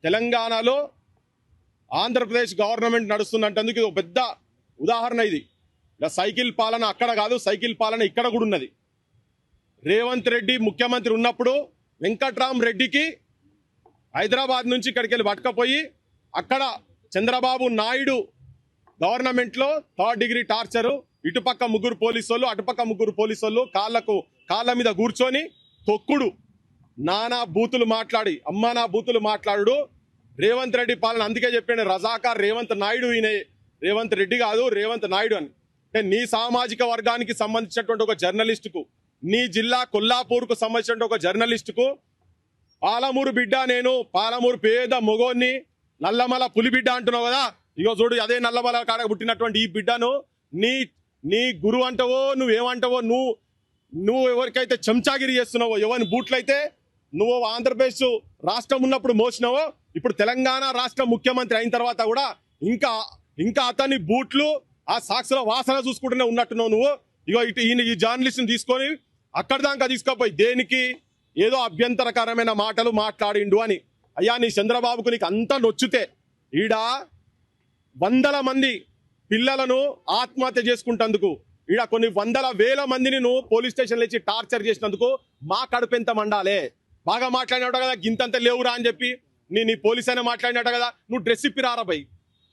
తెలంగాణలో ఆంధ్రప్రదేశ్ గవర్నమెంట్ నడుస్తున్నందుకు ఇది ఒక పెద్ద ఉదాహరణ. ఇది ఇలా సైకిల్ పాలన అక్కడ కాదు, సైకిల్ పాలన ఇక్కడ కూడా ఉన్నది. రేవంత్ రెడ్డి ముఖ్యమంత్రి ఉన్నప్పుడు వెంకట్రామ్ రెడ్డికి హైదరాబాద్ నుంచి ఇక్కడికి వెళ్ళి పట్టుకపోయి అక్కడ చంద్రబాబు నాయుడు గవర్నమెంట్లో 3rd డిగ్రీ టార్చరు, ఇటుపక్క 3 పోలీసు వాళ్ళు, అటుపక్క 3 పోలీసు వాళ్ళు కాళ్ళ మీద కూర్చొని తొక్కుడు, నానా బూతులు మాట్లాడి, అమ్మానా బూతులు మాట్లాడు రేవంత్ రెడ్డి పాలన. అందుకే చెప్పాను రజాకార్ రేవంత్ నాయుడు, ఈయన రేవంత్ రెడ్డి కాదు రేవంత్ నాయుడు అని. అంటే నీ సామాజిక వర్గానికి సంబంధించినటువంటి ఒక జర్నలిస్టుకు, నీ జిల్లా కొల్లాపూర్కు సంబంధించిన ఒక జర్నలిస్టుకు, పాలమూరు బిడ్డ నేను, పాలమూరు పేద మొగోన్ని, నల్లమల పులి బిడ్డ అంటున్నావు కదా, ఇగో చూడు అదే నల్లమల కాడ పుట్టినటువంటి ఈ బిడ్డను నీ గురువు అంటావో నువ్వేమంటావో, నువ్వు ఎవరికైతే చెంచాగిరి చేస్తున్నావో, ఎవరిని బూట్లయితే నువ్వు ఆంధ్రప్రదేశ్ రాష్ట్రం ఉన్నప్పుడు మోసినావో, ఇప్పుడు తెలంగాణ రాష్ట్ర ముఖ్యమంత్రి అయిన తర్వాత కూడా ఇంకా అతని బూట్లు ఆ సాక్షుల వాసన చూసుకుంటూనే ఉన్నట్టున్నావు నువ్వు. ఇగో ఈ జర్నలిస్ట్ని తీసుకొని అక్కడి దాకా తీసుకుపోయి దేనికి, ఏదో అభ్యంతరకరమైన మాటలు మాట్లాడిండు అని. అయ్యా నీ చంద్రబాబుకు నీకు అంతా నొచ్చితే, ఈడ 100 మంది పిల్లలను ఆత్మహత్య చేసుకుంటందుకు, ఈడ కొన్ని 100,000 మందిని నువ్వు పోలీస్ స్టేషన్లో ఇచ్చి టార్చర్ చేసినందుకు మా కడుపు ఎంత మండాలే. బాగా మాట్లాడినాడు కదా, గింతంత లేవురా అని చెప్పి నీ పోలీస్ అయినా మాట్లాడినాడు కదా, నువ్వు డ్రెస్ ఇప్పిరారా భయ్,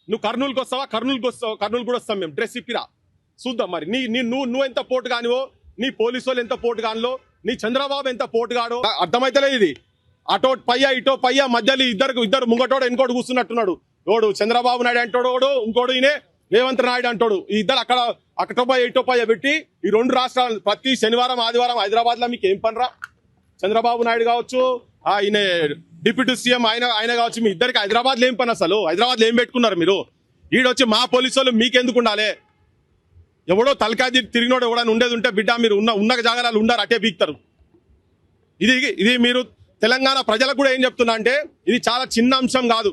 నువ్వు కర్నూలుకి వస్తావా, కర్నూలు కూడా వస్తాం మేము, డ్రెస్ ఇప్పిరా చూద్దాం. మరి నువ్వు ఎంత పోటు కానివో, నీ పోలీసు వాళ్ళు ఎంత పోటు కానిలో, నీ చంద్రబాబు ఎంత పోటుగాడో అర్థమైతలేదు. ఇది అటో పయ్యా ఇటో పయ్యా మధ్యలో ఇద్దరు ముంగటోడు ఇంకోటి కూర్చున్నట్టున్నాడు. ఓడు చంద్రబాబు నాయుడు అంటాడు, ఇంకోడు ఈయనే రేవంత్ నాయుడు అంటాడు. ఈ ఇద్దరు అక్కటో పయ్య ఇటో పయ్య పెట్టి ఈ 2 రాష్ట్రాలు ప్రతి శనివారం ఆదివారం హైదరాబాద్ లో మీకు ఏం పనిరా? చంద్రబాబు నాయుడు కావచ్చు, ఆయన డిప్యూటీ సీఎం ఆయన కావచ్చు, మీ ఇద్దరికి హైదరాబాద్ లో ఏం పని? అసలు హైదరాబాద్ లో ఏం పెట్టుకున్నారు మీరు? ఈడొచ్చి మా పోలీసు వాళ్ళు మీకెందుకు ఉండాలి? ఎవడో తలకాయ తిరిగినోడు ఎవడని ఉండేది ఉంటే బిడ్డ మీరు ఉన్న జాగాలు ఉండారు, అటే బీక్తారు. ఇది మీరు తెలంగాణ ప్రజలకు కూడా ఏం చెప్తున్నా అంటే, ఇది చాలా చిన్న అంశం కాదు,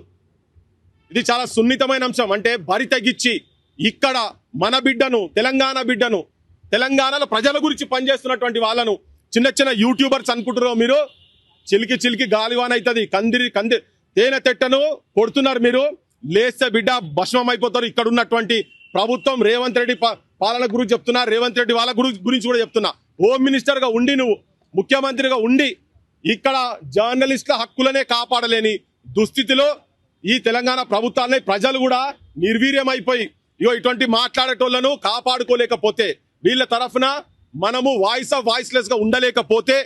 ఇది చాలా సున్నితమైన అంశం. అంటే బరి తగ్గించి ఇక్కడ మన బిడ్డను, తెలంగాణ బిడ్డను, తెలంగాణలో ప్రజల గురించి పనిచేస్తున్నటువంటి వాళ్ళను చిన్న యూట్యూబర్స్ అనుకుంటున్నారు మీరు. చిలికి గాలివాన్ అవుతుంది, కందిరి తేనె తెట్టను కొడుతున్నారు మీరు. లేస్తే బిడ్డ భస్మం అయిపోతారు. ఇక్కడ ఉన్నటువంటి ప్రభుత్వం రేవంత్ రెడ్డి పాలన గురించి చెప్తున్నా, రేవంత్ రెడ్డి వాళ్ళ గురించి కూడా చెప్తున్నా. హోమ్ మినిస్టర్ గా ఉండి, నువ్వు ముఖ్యమంత్రిగా ఉండి ఇక్కడ జర్నలిస్టుల హక్కులనే కాపాడలేని దుస్థితిలో ఈ తెలంగాణ ప్రభుత్వాన్ని ప్రజలు కూడా నిర్వీర్యమైపోయి, ఇటువంటి మాట్లాడేటోళ్లను కాపాడుకోలేకపోతే, వీళ్ళ తరఫున మనము వాయిస్లెస్ గా ఉండలేకపోతే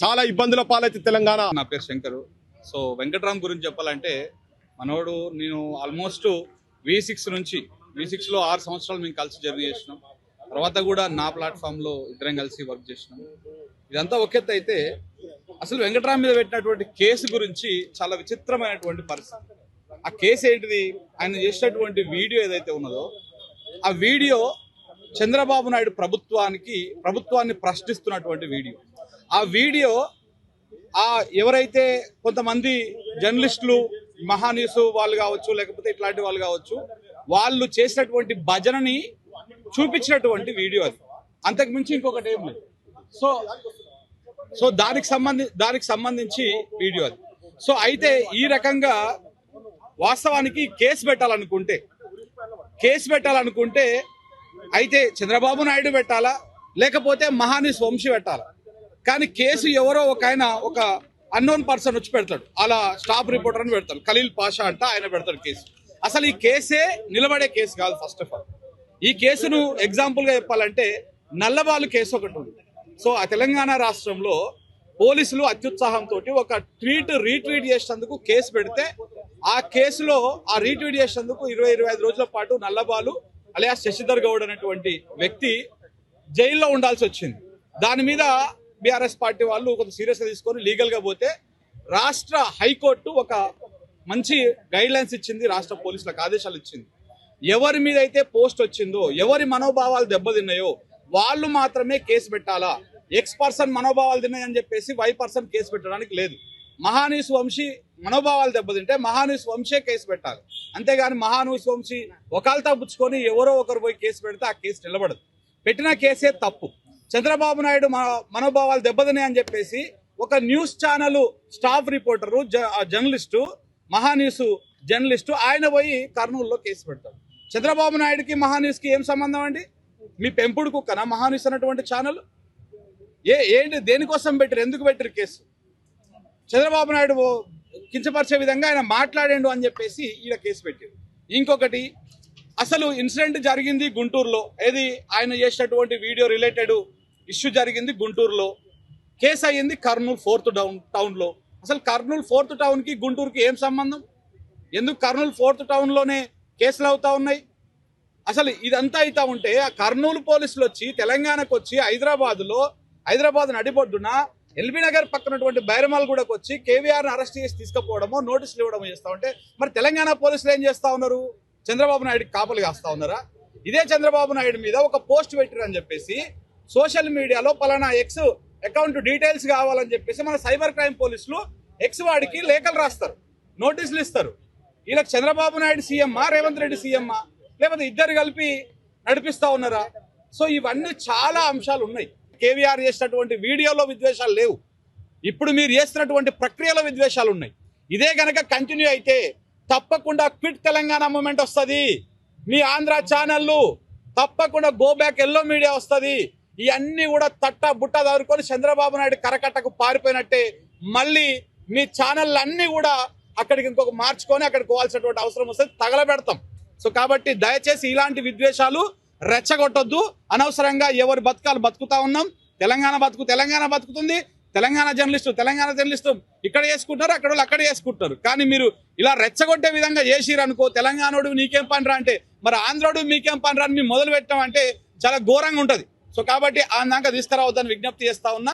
చాలా ఇబ్బందుల పాలైతే తెలంగాణ. నా పేరు శంకరు. సో వెంకట్రామ్ గురించి చెప్పాలంటే, మనోడు నేను ఆల్మోస్ట్ V6 నుంచి V6లో 6 సంవత్సరాలు మేము కలిసి జర్నీ చేసినాం. తర్వాత కూడా నా ప్లాట్ఫామ్లో ఇద్దరం కలిసి వర్క్ చేసినాం. ఇదంతా ఒకెత్త అయితే, అసలు వెంకట్రామ్ మీద పెట్టినటువంటి కేసు గురించి చాలా విచిత్రమైనటువంటి పరిస్థితి. ఆ కేసు ఏంటిది? ఆయన చేసినటువంటి వీడియో ఏదైతే ఉన్నదో, ఆ వీడియో చంద్రబాబు నాయుడు ప్రభుత్వాన్ని ప్రశ్నిస్తున్నటువంటి వీడియో. ఆ వీడియో ఎవరైతే కొంతమంది జర్నలిస్టులు, మహాన్యూస్ వాళ్ళు కావచ్చు, లేకపోతే ఇట్లాంటి వాళ్ళు కావచ్చు, వాళ్ళు చేసినటువంటి భజనని చూపించినటువంటి వీడియో అది. అంతకు మించి ఇంకొకటి ఏం లేదు. సో దానికి సంబంధించి వీడియో అది. సో అయితే ఈ రకంగా వాస్తవానికి కేసు పెట్టాలనుకుంటే అయితే చంద్రబాబు నాయుడు పెట్టాలా, లేకపోతే మహానీస్ వంశీ పెట్టాలా? కానీ కేసు ఎవరో ఒక అన్నోన్ పర్సన్ వచ్చి పెడతాడు, అలా స్టాఫ్ రిపోర్టర్ అని పెడతాడు, ఖలీల్ పాషా అంట, ఆయన పెడతాడు కేసు. అసలు ఈ కేసే నిలబడే కేసు కాదు. ఫస్ట్ ఆఫ్ ఆల్ ఈ కేసును ఎగ్జాంపుల్ గా చెప్పాలంటే నల్లబాలు కేసు ఒకటి ఉంది. సో ఆ తెలంగాణ రాష్ట్రంలో పోలీసులు అత్యుత్సాహంతో ఒక రీట్వీట్ చేసేందుకు కేసు పెడితే, ఆ కేసులో ఆ రీట్వీట్ చేసేందుకు 20-25 రోజుల పాటు నల్లబాలు అలియాస్ శశిధర్ గౌడ్ అనేటువంటి వ్యక్తి జైల్లో ఉండాల్సి వచ్చింది. దాని మీద బీఆర్ఎస్ పార్టీ వాళ్ళు కొంచెం సీరియస్ గా తీసుకొని లీగల్ గా పోతే, రాష్ట్ర హైకోర్టు ఒక మంచి గైడ్ లైన్స్ ఇచ్చింది, రాష్ట్ర పోలీసులకు ఆదేశాలు ఇచ్చింది. ఎవరి మీద అయితే పోస్ట్ వచ్చిందో, ఎవరి మనోభావాలు దెబ్బతిన్నాయో వాళ్ళు మాత్రమే కేసు పెట్టాలా. ఎక్స్ పర్సన్ మనోభావాలు తిన్నాయని చెప్పేసి వై పర్సన్ కేసు పెట్టడానికి లేదు. మహానీస్ వంశీ మనోభావాలు దెబ్బతింటే మహానీస్ వంశే కేసు పెట్టాలి. అంతేగాని మహానీస్ వంశీ ఒకళ్ళతో పుచ్చుకొని ఎవరో ఒకరు పోయి కేసు పెడితే ఆ కేసు నిలబడదు. పెట్టిన కేసే తప్పు. చంద్రబాబు నాయుడు మనోభావాలు దెబ్బతిన్నాయని చెప్పేసి ఒక news channel staff reporter, journalist Maha News journalist ఆయన పోయి కర్నూలులో కేసు పెడతాడు. చంద్రబాబు నాయుడుకి మహాన్యూస్కి ఏం సంబంధం అండి? మీ పెంపుడు కుక్కనా మహాన్యూస్ అన్నటువంటి ఛానల్? ఏంటి, దేనికోసం పెట్టారు, ఎందుకు పెట్టారు కేసు? చంద్రబాబు నాయుడు కించపరిచే విధంగా ఆయన మాట్లాడాడు అని చెప్పేసి ఈయన కేసు పెట్టారు. ఇంకొకటి, అసలు ఇన్సిడెంట్ జరిగింది గుంటూరులో, ఏది ఆయన చేసినటువంటి వీడియో రిలేటెడ్ ఇష్యూ జరిగింది గుంటూరులో, కేసు అయ్యింది కర్నూలు 4th టౌన్లో. అసలు కర్నూలు 4th టౌన్కి గుంటూరుకి ఏం సంబంధం? ఎందుకు కర్నూలు 4th టౌన్లోనే కేసులు అవుతా ఉన్నాయి? అసలు ఇదంతా అవుతా ఉంటే ఆ కర్నూలు పోలీసులు వచ్చి తెలంగాణకు వచ్చి హైదరాబాద్ నడిబొడ్డున ఎల్బీ నగర్ పక్కనటువంటి బైరమాల్గూడకు వచ్చి కేవీఆర్ని అరెస్ట్ చేసి తీసుకుపోవడమో నోటీసులు ఇవ్వడం చేస్తా ఉంటే మరి తెలంగాణ పోలీసులు ఏం చేస్తా ఉన్నారు? చంద్రబాబు నాయుడుకి కాపలు కాస్తా ఉన్నారా? ఇదే చంద్రబాబు నాయుడు మీద ఒక పోస్ట్ పెట్టారని చెప్పేసి సోషల్ మీడియాలో పలానా ఎక్స్ అకౌంట్ డీటెయిల్స్ కావాలని చెప్పేసి మన సైబర్ క్రైమ్ పోలీసులు ఎక్స్ వాడికి లేఖలు రాస్తారు, నోటీసులు ఇస్తారు. ఇలా చంద్రబాబు నాయుడు సీఎమ్మా, రేవంత్ రెడ్డి సీఎమ్మా, లేకపోతే ఇద్దరు కలిపి నడిపిస్తా ఉన్నారా? సో ఇవన్నీ చాలా అంశాలు ఉన్నాయి. కేవీఆర్ చేసినటువంటి వీడియోలో విద్వేషాలు లేవు, ఇప్పుడు మీరు చేస్తున్నటువంటి ప్రక్రియలో విద్వేషాలు ఉన్నాయి. ఇదే గనక కంటిన్యూ అయితే తప్పకుండా క్విట్ తెలంగాణ మూమెంట్ వస్తుంది. మీ ఆంధ్ర ఛానళ్ళు తప్పకుండా గో బ్యాక్ ఎల్లో మీడియా వస్తుంది. ఇవన్నీ కూడా తట్ట బుట్ట దారుకొని చంద్రబాబు నాయుడు కరకట్టకు పారిపోయినట్టే మళ్ళీ మీ ఛానళ్ళు అన్నీ కూడా అక్కడికి ఇంకొక మార్చుకొని అక్కడికి పోవాల్సినటువంటి అవసరం వస్తుంది, తగలబెడతాం. సో కాబట్టి దయచేసి ఇలాంటి విద్వేషాలు రెచ్చగొట్టొద్దు. అనవసరంగా ఎవరు బతకాలు బతుకుతా ఉన్నాం. తెలంగాణ బతుకుతుంది. తెలంగాణ జర్నలిస్టు ఇక్కడ చేసుకుంటారు, అక్కడ వాళ్ళు అక్కడ చేసుకుంటారు. కానీ మీరు ఇలా రెచ్చగొట్టే విధంగా చేసిరనుకో, తెలంగాణోడు నీకేం పని రా అంటే మరి ఆంధ్రోడు మీకేం పని రా అని మేము మొదలు పెట్టామంటే చాలా ఘోరంగా ఉంటుంది. సో కాబట్టి ఆ దాకా తీసుకురావద్దని విజ్ఞప్తి చేస్తా ఉన్నా.